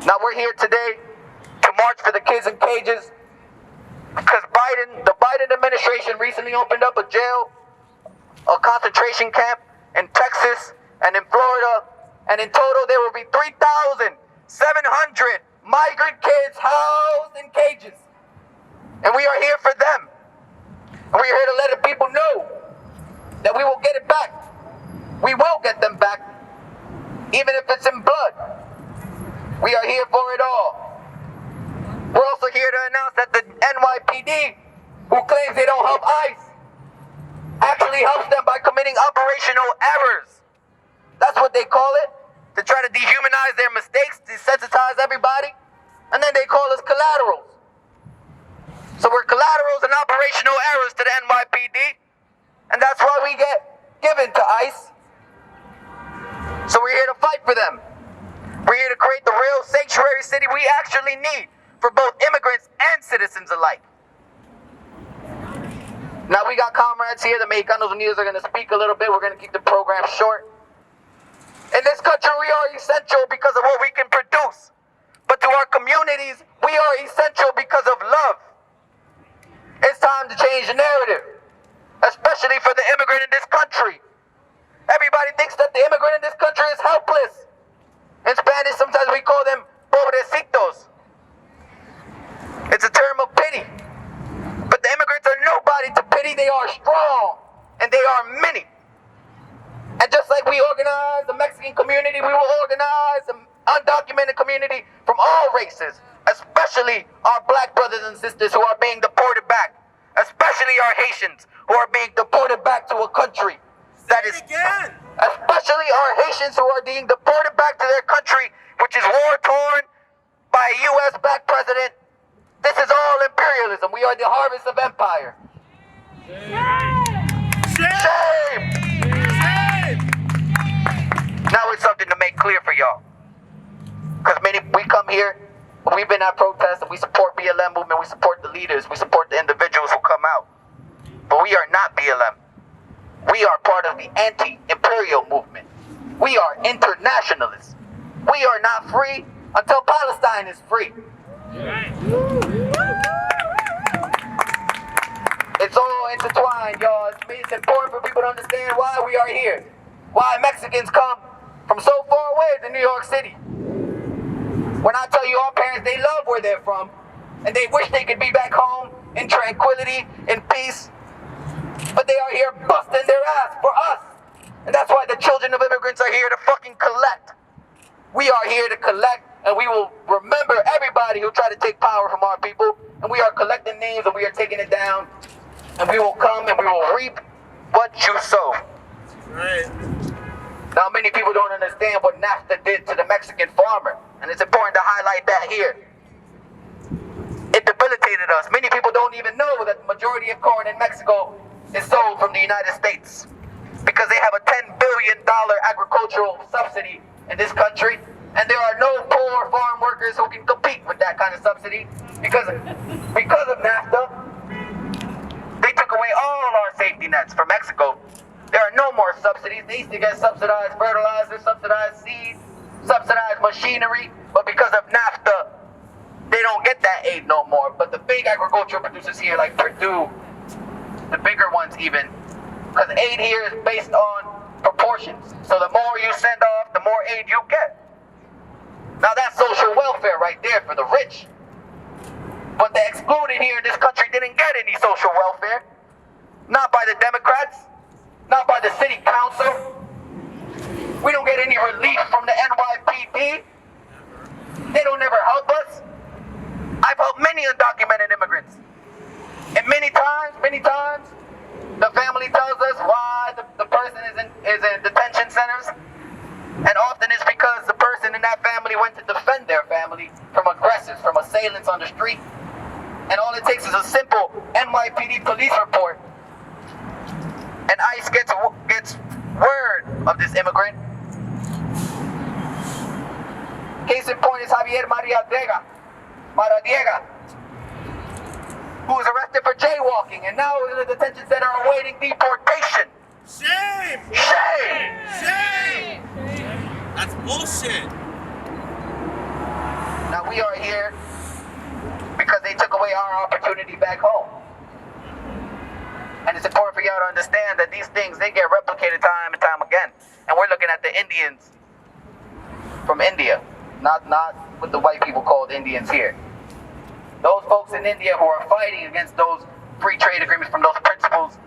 Now we're here today to march for the kids in cages because the Biden administration recently opened up a jail, a concentration camp in Texas and in Florida, and in total there will be 3,700 migrant kids housed in cages. And we are here for them. And we are here to let the people know that we will get it back. We will get them back, even if it's in blood. We are here for it all. We're also here to announce that the NYPD, who claims they don't help ICE, actually helps them by committing operational errors. That's what they call it. To try to dehumanize their mistakes, desensitize everybody, and then they call us collaterals. So we're collaterals and operational errors to the NYPD, and that's why we get given to ICE. So we're here to fight for them. We're here to create the real sanctuary city we actually need for both immigrants and citizens alike. Now we got comrades here. The Mexicanos Unidos are going to speak a little bit. We're going to keep the program short. In this country, we are essential because of what we can produce. But to our communities, we are essential because of love. It's time to change the narrative, especially for the immigrant in this country. Everybody thinks that the immigrant in this country is helpless. In Spanish, sometimes we call them pobrecitos. It's a term of pity. But the immigrants are nobody to pity. They are strong, and they are many. And just like we organize the Mexican community, we will organize the undocumented community from all races, especially our black brothers and sisters who are being deported back, especially our Haitians who are being deported back to a country that is, especially our Haitians who are being deported back to their country, which is war-torn by a U.S.-backed president. This is all imperialism. We are the harvest of empire. Shame! Now it's something to make clear for y'all. Because we come here, we've been at protests, and we support BLM movement, we support the leaders, we support the individuals who come out. But we are not BLM. We are part of the anti-imperial movement. We are internationalists. We are not free until Palestine is free. It's all intertwined, y'all. It's important for people to understand why we are here. Why Mexicans come from so far away to New York City. When I tell you our parents, they love where they're from, and they wish they could be back home in tranquility, in peace. But they are here busting their ass for us. And that's why the children of immigrants are here to fucking collect. We are here to collect, and we will remember everybody who tried to take power from our people. And we are collecting names, and we are taking it down. And we will come, and we will reap what you sow. Right. Now, many people don't understand what NAFTA did to the Mexican farmer, and it's important to highlight that here. It debilitated us. Many people don't even know that the majority of corn in Mexico is sold from the United States because they have a $10 billion agricultural subsidy in this country, and there are no poor farm workers who can compete with that kind of subsidy because of NAFTA. They took away all our safety nets for Mexico. There are no more subsidies. They used to get subsidized fertilizer, subsidized seeds, subsidized machinery. But because of NAFTA, they don't get that aid no more. But the big agricultural producers here, like Purdue, the bigger ones even, because aid here is based on proportions. So the more you send off, the more aid you get. Now that's social welfare right there for the rich. But the excluded here in this country didn't get any social welfare. Not by the Democrats. Not by the city council. We don't get any relief from the NYPD. They don't ever help us. I've helped many undocumented immigrants. And many times, the family tells us why the person is in detention centers. And often it's because the person in that family went to defend their family from aggressors, from assailants on the street. And all it takes is a simple NYPD police report. And ICE gets word of this immigrant. Case in point is Javier Maradiega, who was arrested for jaywalking and now is in a detention center awaiting deportation. Shame! Shame! Shame! That's bullshit. we are here because they took away our opportunity back home. And it's important for y'all to understand that these things, they get replicated time and time again. And we're looking at the Indians from India, not what the white people called Indians here. Those folks in India who are fighting against those free trade agreements from those principles,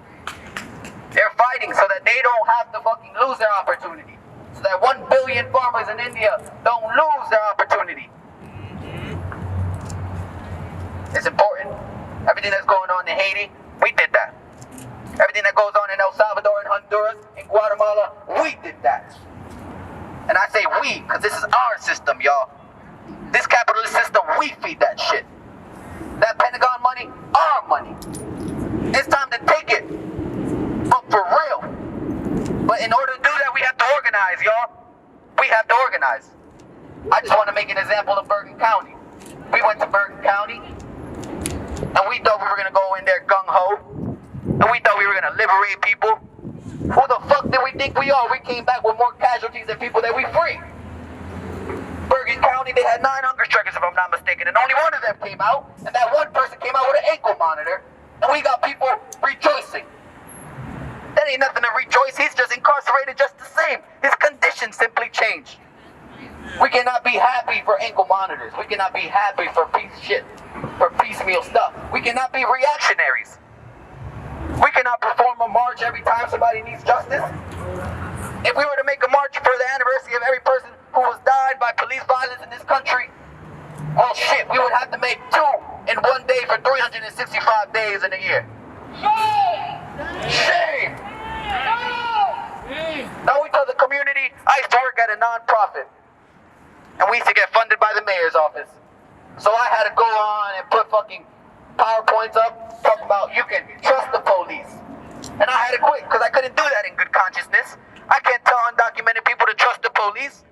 they're fighting so that they don't have to fucking lose their opportunity. So that 1 billion farmers in India don't lose their opportunity. It's important. Everything that's going on in Haiti, we did that. Everything that goes on in El Salvador and Honduras and Guatemala, we did that. And I say we, because this is our system, y'all. This capitalist system, we feed that shit. That Pentagon money, our money. It's time to take it. But for real. But in order to do that, we have to organize, y'all. We have to organize. I just want to make an example of Bergen County. We went to Bergen County, and we thought we were going to go in there gung-ho, and we thought we were going to liberate people. Who the fuck did we think we are? We came back with more casualties than people that we freed. Bergen County, they had 9 hunger strikers, if I'm not mistaken, and only one of them came out, and that one person came out with an ankle monitor, and we got people rejoicing. That ain't nothing to rejoice. He's just incarcerated just the same. His condition simply changed. We cannot be happy for ankle monitors. We cannot be happy for piecemeal stuff. We cannot be reactionaries. We cannot perform a march every time somebody needs justice. If we were to make a march for the anniversary of every person who was died by police violence in this country, well shit, we would have to make 2 in one day for 365 days in a year. Shame! Now we tell the community, I used to work at a non-profit, and we used to get funded by the mayor's office. So I had to go on and put fucking PowerPoints up, talking about you can trust the police. And I had to quit, because I couldn't do that in good consciousness. I can't tell undocumented people to trust the police.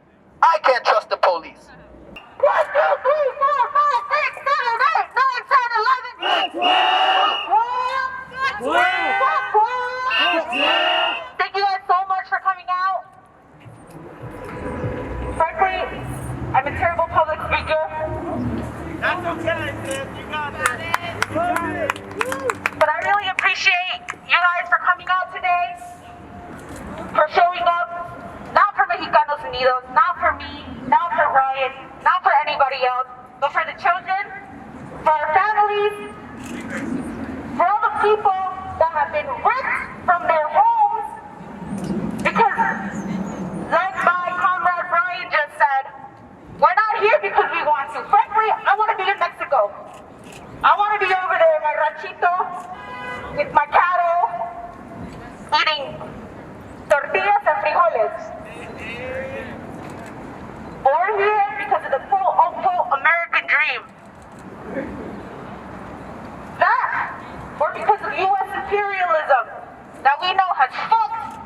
I can't trust the police. 1, 2, 3, 4, 5, 6, 7, 8, 9, 10, 11, 12. Thank you guys so much for coming out. Frankly, I'm a terrible public speaker. That's okay, sis. You got it. But I really appreciate you guys for coming out today, for showing up, not for Mexicanos Unidos, not for me, not for Ryan, not for anybody else, but for the children, for our families, for all the people that have been ripped from their homes, because, like my comrade Ryan just said, we're not here because we want to. Frankly, I want to be in Mexico. I want to be over there in my ranchito, with my cattle, eating tortillas and frijoles. We're here because of the quote-unquote American dream. That, or because of U.S. imperialism that we know has fucked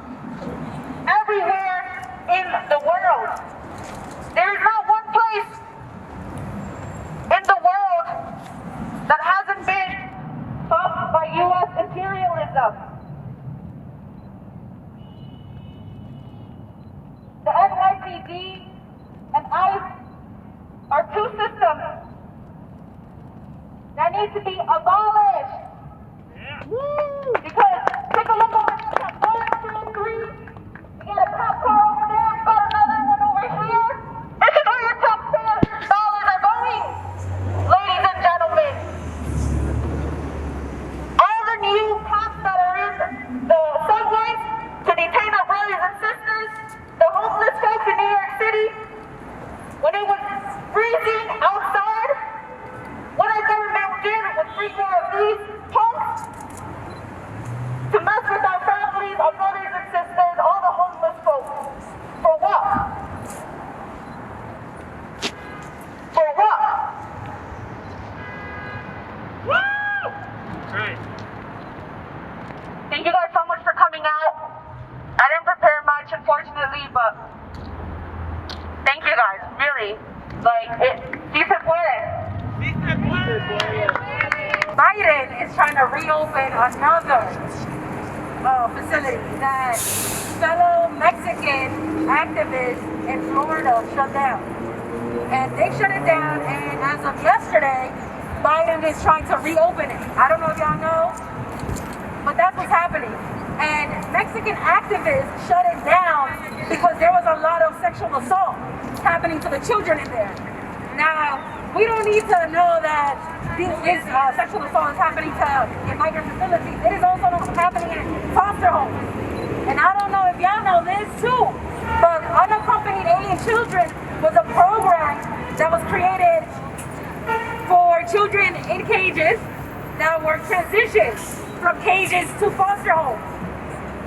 everywhere in the world. There is not one place in the world that hasn't been fucked by U.S. imperialism. The NYPD and ICE are 2 systems that need to be abolished. Yeah. Woo! Because take a look over there at 1, 2, 3. You got a cop car over there, got another one over here. This is where your taxpayer dollars are going, ladies and gentlemen. All the new cops that are in the subways to detain our brothers and sisters, the homeless folks in New York City, when it was freezing outside, what our government did was free more of these punks to mess with our families, our brothers and sisters, all the homeless folks. For what? For what? Woo! Great. Thank you guys so much for coming out. I didn't prepare much, unfortunately, but thank you guys, really. Si se puede. Biden is trying to reopen another facility that fellow Mexican activists in Florida shut down. And they shut it down, and as of yesterday, Biden is trying to reopen it. I don't know if y'all know, but that's what's happening. And Mexican activists shut it down because there was a lot of sexual assault happening to the children in there. Now, we don't need to know that this sexual assault is happening in migrant facilities. It is also happening in foster homes. And I don't know if y'all know this too, but Unaccompanied Alien Children was a program that was created for children in cages that were transitioned from cages to foster homes.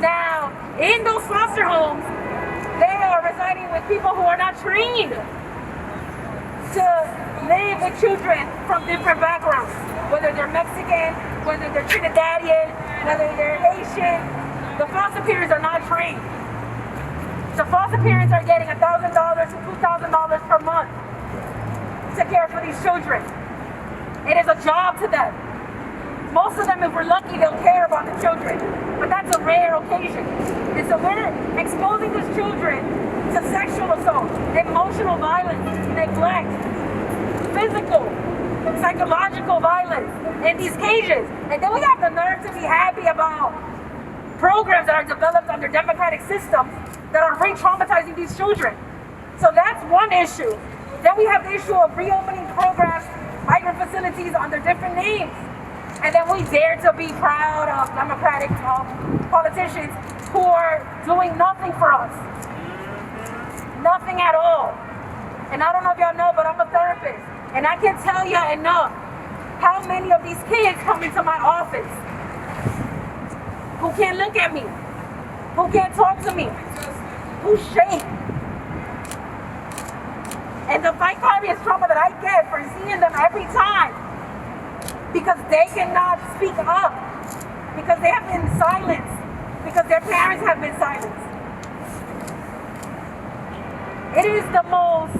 Now, in those foster homes, they are residing with people who are not trained to live with children from different backgrounds, whether they're Mexican, whether they're Trinidadian, whether they're Haitian. The foster parents are not trained. The foster parents are getting $1,000 to $2,000 per month to care for these children. It is a job to them. Most of them, if we're lucky, they'll care about the children. But that's a rare occasion. And so we're exposing these children to sexual assault, emotional violence, neglect, physical, psychological violence in these cages. And then we have the nerve to be happy about programs that are developed under democratic systems that are re-traumatizing these children. So that's one issue. Then we have the issue of reopening programs, migrant facilities under different names. And then we dare to be proud of democratic politicians who are doing nothing for us. Nothing at all. And I don't know if y'all know, but I'm a therapist. And I can't tell you enough how many of these kids come into my office who can't look at me, who can't talk to me, who shake. And the vicarious trauma that I get for seeing them every time, because they cannot speak up, because they have been silenced, because their parents have been silenced. It is the most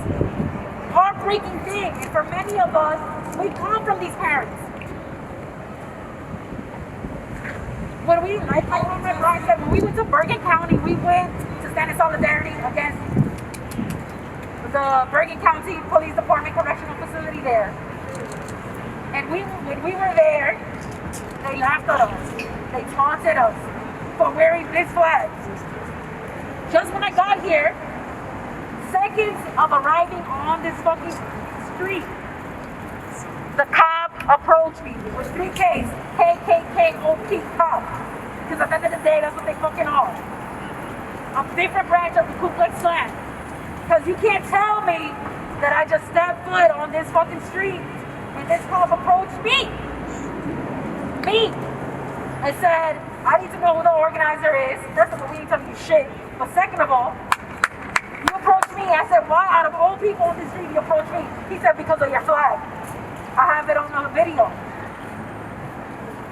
heartbreaking thing, and for many of us, we come from these parents. When we, like my brother said, when we went to Bergen County, we went to stand in solidarity against the Bergen County Police Department Correctional Facility there. And when we were there, they laughed at us. They taunted us for wearing this flag. Just when I got here, seconds of arriving on this fucking street, the cop approached me with 3 Ks, KKKOP cop. Because at the end of the day, that's what they fucking are. A different branch of the Ku Klux Klan. Because you can't tell me that I just stepped foot on this fucking street and this cop approached me, and said, I need to know who the organizer is. First of all, we ain't telling you shit. But second of all, you approached me. I said, why out of all people on the street you approached me? He said, because of your flag. I have it on the video.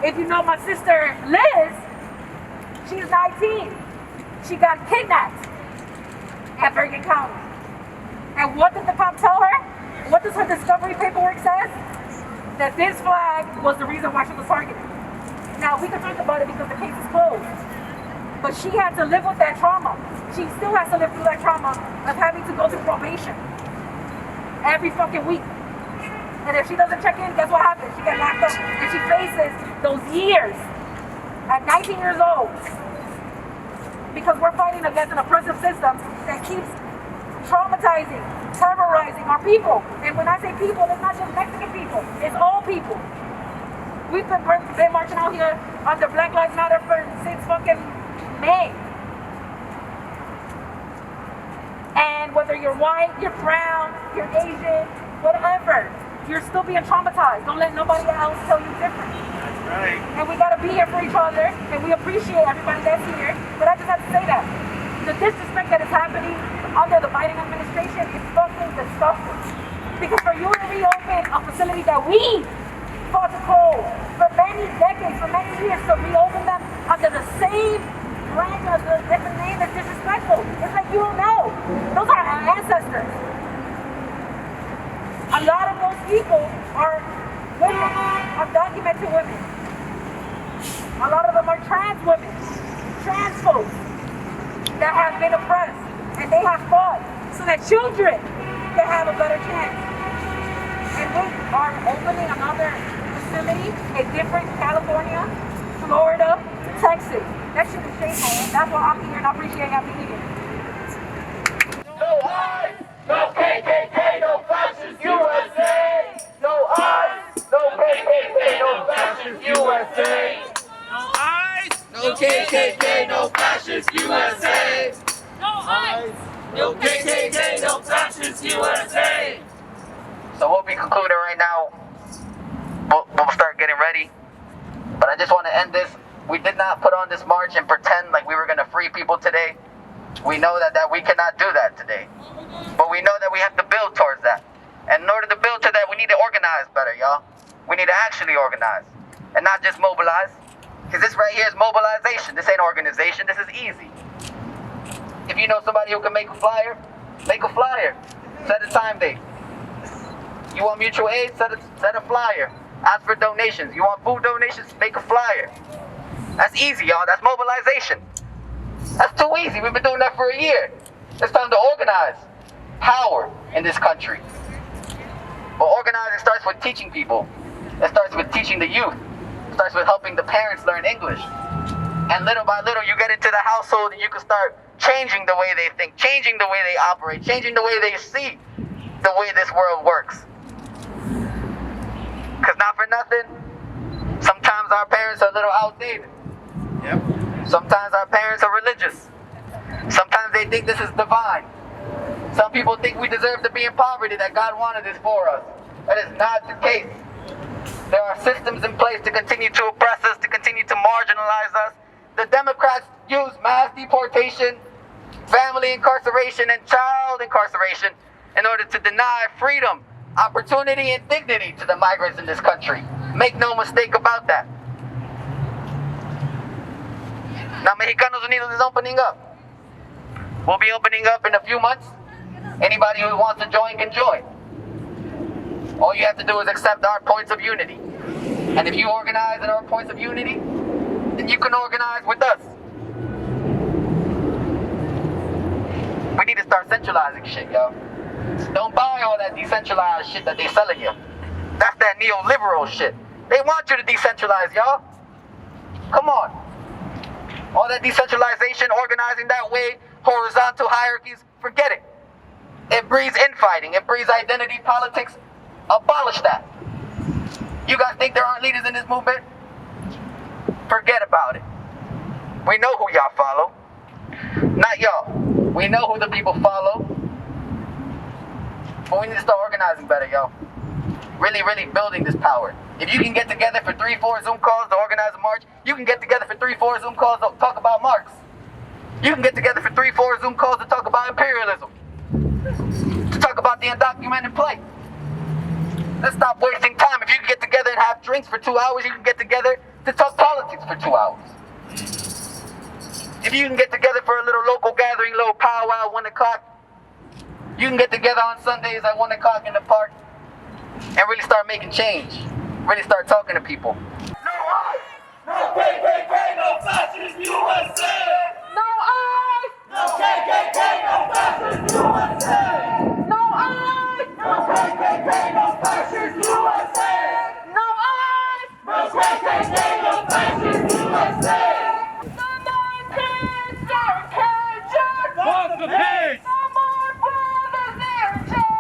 If you know my sister Liz, she's 19. She got kidnapped at Bergen County. And what did the cop tell her? What does her discovery paperwork say? That this flag was the reason why she was targeted. Now, we can talk about it because the case is closed. But she had to live with that trauma. She still has to live through that trauma of having to go through probation every fucking week. And if she doesn't check in, guess what happens? She gets locked up and she faces those years at 19 years old. Because we're fighting against an oppressive system that keeps traumatizing, terrorizing our people. And when I say people, it's not just Mexican people, it's all people. We've been marching out here under Black Lives Matter since fucking May. And whether you're white, you're brown, you're Asian, whatever, you're still being traumatized. Don't let nobody else tell you different. That's right. And we gotta be here for each other, and we appreciate everybody that's here. But I just have to say that the disrespect that is happening under the Biden administration is fucking disgusting. Because for you to reopen a facility that we fought to close for many decades, for many years, to reopen them under the same brand of the different name is disrespectful. It's like you don't know. Those are our ancestors. A lot of those people are women, undocumented women. A lot of them are trans women, trans folks that have been oppressed, and they have fought so that children can have a better chance. And opening another facility in different California, Florida, Texas. That shit is shameful. That's why I'm here and I appreciate y'all being here. No ICE, no KKK, no fascist USA. No ICE, no KKK, no fascist USA. No ICE. No KKK, no fascist USA. No ICE. No KKK. No fascist USA. So we'll be concluding right now. We'll start getting ready. But I just want to end this. We did not put on this march and pretend like we were going to free people today. We know that we cannot do that today. But we know that we have to build towards that. And in order to build to that, we need to organize better, y'all. We need to actually organize and not just mobilize. Because this right here is mobilization. This ain't organization. This is easy. If you know somebody who can make a flyer, make a flyer. Set a time date. You want mutual aid? Set a flyer. Ask for donations. You want food donations? Make a flyer. That's easy, y'all. That's mobilization. That's too easy. We've been doing that for a year. It's time to organize power in this country. But organizing starts with teaching people. It starts with teaching the youth. It starts with helping the parents learn English. And little by little, you get into the household and you can start changing the way they think, changing the way they operate, changing the way they see the way this world works. Because not for nothing, sometimes our parents are a little outdated. Yep. Sometimes our parents are religious. Sometimes they think this is divine. Some people think we deserve to be in poverty, that God wanted this for us. That is not the case. There are systems in place to continue to oppress us, to continue to marginalize us. The Democrats use mass deportation, family incarceration, and child incarceration in order to deny freedom, opportunity, and dignity to the migrants in this country. Make no mistake about that. Now, Mexicanos Unidos is opening up. We'll be opening up in a few months. Anybody who wants to join can join. All you have to do is accept our points of unity. And if you organize in our points of unity, then you can organize with us. We need to start centralizing shit, yo. Don't buy all that decentralized shit that they selling you. That's that neoliberal shit. They want you to decentralize, y'all. Come on. All that decentralization, organizing that way, horizontal hierarchies, forget it. It breeds infighting. It breeds identity politics. Abolish that. You guys think there aren't leaders in this movement? Forget about it. We know who y'all follow. Not y'all. We know who the people follow. But we need to start organizing better, y'all. Really, really building this power. If you can get together for 3-4 Zoom calls to organize a march, you can get together for 3-4 Zoom calls to talk about Marx. You can get together for 3-4 Zoom calls to talk about imperialism. To talk about the undocumented plight. Let's stop wasting time. If you can get together and have drinks for 2 hours, you can get together to talk politics for 2 hours. If you can get together for a little local gathering, little powwow at 1 o'clock, you can get together on Sundays at 1 o'clock in the park and really start making change. Really start talking to people. No ICE. No KKK. No fascist USA. No ICE! No KKK. No fascist USA. No ICE! No KKK. No fascist USA. No ICE! No KKK. No fascist USA. No more kids are cages! Fuck the pigs. No more brothers in jail!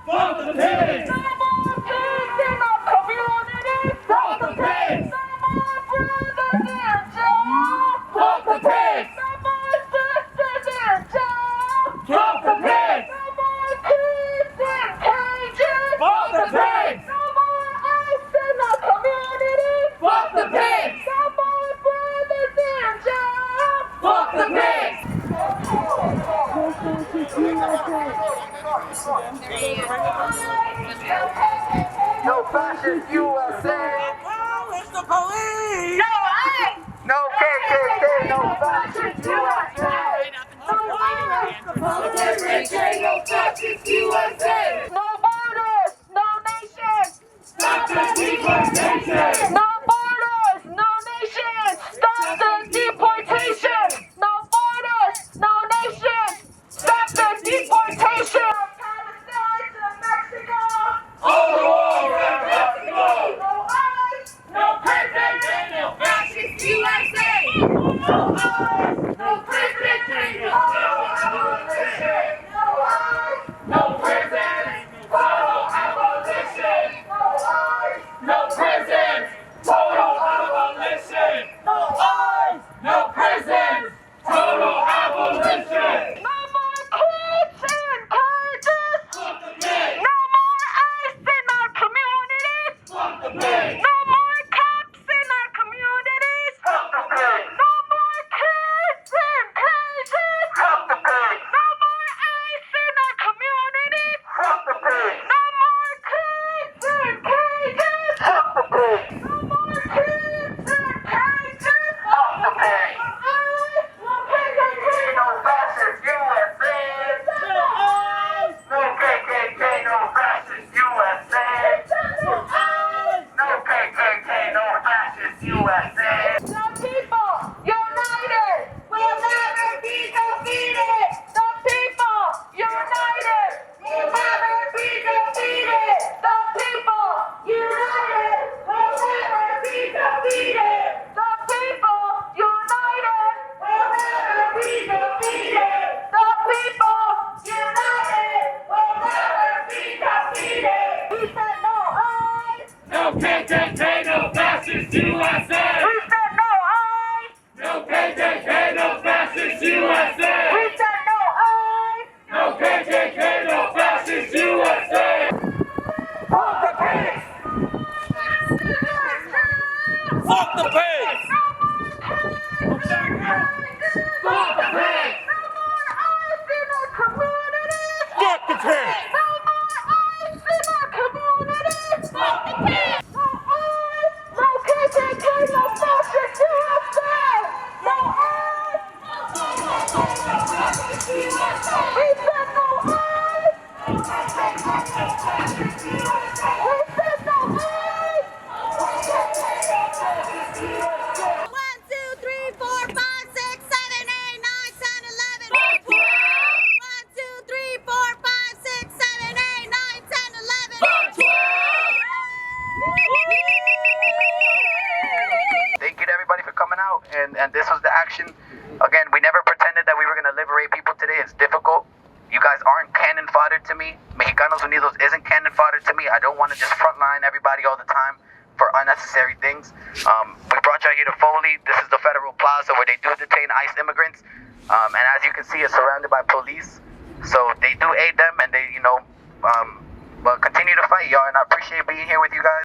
Fuck the pigs. No more kids in our community! Fuck the pigs. No more brothers in jail! Fuck the pigs. No more sisters in jail! Fuck the pigs. No more kids in cages! Fuck the pigs. No more ICE in our community! Fuck the pigs. No more brothers in jail! Fuck the pigs. No fascist USA. Oh, it's the police. No ICE! No KKK. No fascist USA. No borders, no nation! Stop the deportation. No borders, no nation! Stop the deportation! No borders, no nation! Stop the deportation! From Palestine to Mexico! All the war and KKK, no fascist USA. We said no ICE. No KKK, no fascist USA. We said no ICE. No KKK, no fascist USA. Fuck the pigs. Fuck the pigs. Fuck the pigs. Fuck the pigs. Thank you to everybody for coming out, and this was the action. Again, we never pretended that we were going to liberate people today. It's difficult. You guys aren't cannon fodder to me. Mexicanos Unidos isn't cannon fodder to me. I don't want to just frontline everybody all the time for unnecessary things. We brought y'all here to Foley. This is the Federal Plaza where they do detain ICE immigrants. And as you can see, it's surrounded by police. So they do aid them, and they, but continue to fight, y'all. And I appreciate being here with you guys.